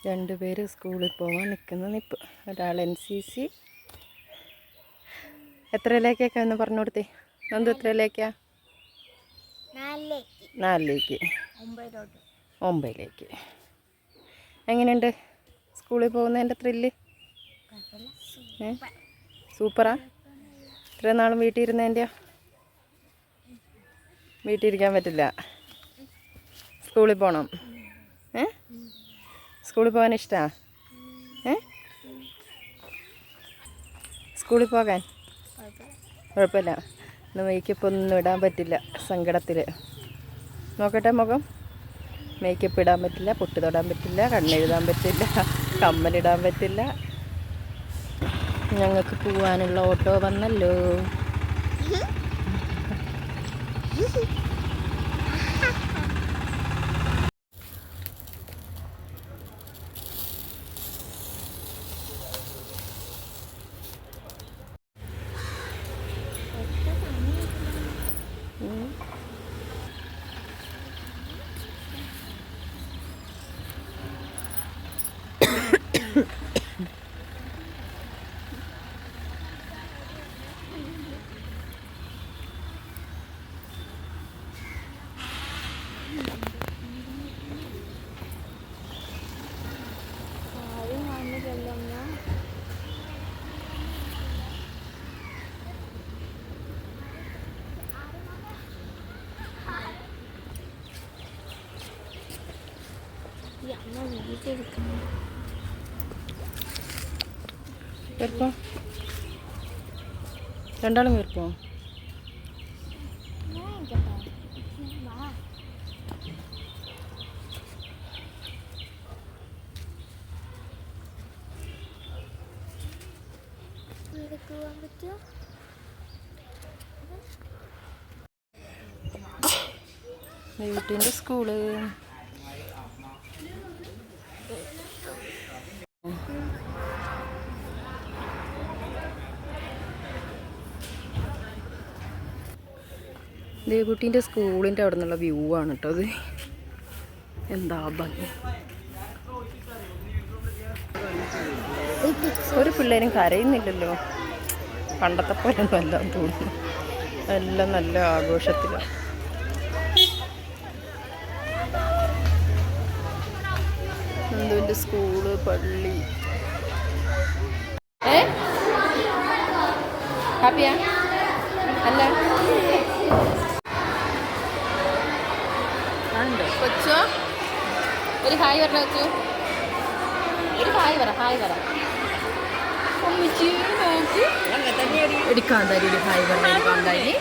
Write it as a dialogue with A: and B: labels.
A: രണ്ടുപേര് സ്കൂളിൽ പോകാൻ നിൽക്കുന്ന നിപ്പ്. ഒരാൾ NCC. എത്രയിലേക്കൊക്കെ ഒന്ന് പറഞ്ഞു കൊടുത്തേ. നന്ദു എത്രയിലേക്കാ? 4ലേക്ക്. 9ലേക്ക്. എങ്ങനെയുണ്ട് സ്കൂളിൽ പോകുന്നതിൻ്റെ ത്രില്ല്? സൂപ്പറാ? ഇത്രയും നാളും വീട്ടിൽ ഇരുന്നതിൻ്റെയോ? വീട്ടിൽ ഇരിക്കാൻ പറ്റില്ല, സ്കൂളിൽ പോകണം. സ്കൂളിൽ പോകാൻ ഇഷ്ടമാണ്? സ്കൂളിൽ പോകാൻ കുഴപ്പമില്ല. ഇന്ന് മേക്കപ്പ് ഒന്നും ഇടാൻ പറ്റില്ല, സങ്കടത്തിൽ. നോക്കട്ടെ മുഖം. മേക്കപ്പ് ഇടാൻ പറ്റില്ല, പൊട്ട് തൊടാൻ പറ്റില്ല, കണ്ണെഴുതാൻ പറ്റില്ല, കമ്മലിടാൻ പറ്റില്ല. ഞങ്ങൾക്ക് പോവാനുള്ള ഓട്ടോ വന്നല്ലോ. കേൾക്കോ? രണ്ടാളും കേൾക്കോ? വീട്ടിൻ്റെ സ്കൂള്. ദേവുകുട്ടീൻ്റെ സ്കൂളിൻ്റെ അവിടെ നിന്നുള്ള വ്യൂ ആണ് കേട്ടോ അത്. എന്താ ഭംഗി! ഒരു പിള്ളേരും കരയുന്നില്ലല്ലോ, പണ്ടത്തെ പോലെ ഒന്നും എല്ലാം തോന്നുന്നു. എല്ലാം നല്ല ആഘോഷത്തിലാണ്. നന്ദുവിൻ്റെ സ്കൂള്, പള്ളി. ഹാപ്പിയാ? അല്ല കൊച്ചോ, ഒരു ഹായ് പറഞ്ഞ കൊച്ചു. ഒരു ഹായ് പറ, ഹായ് പറ. നോക്കി എടുക്കാന്താരി ഒരു ഹായ് പറഞ്ഞ കാന്താരി.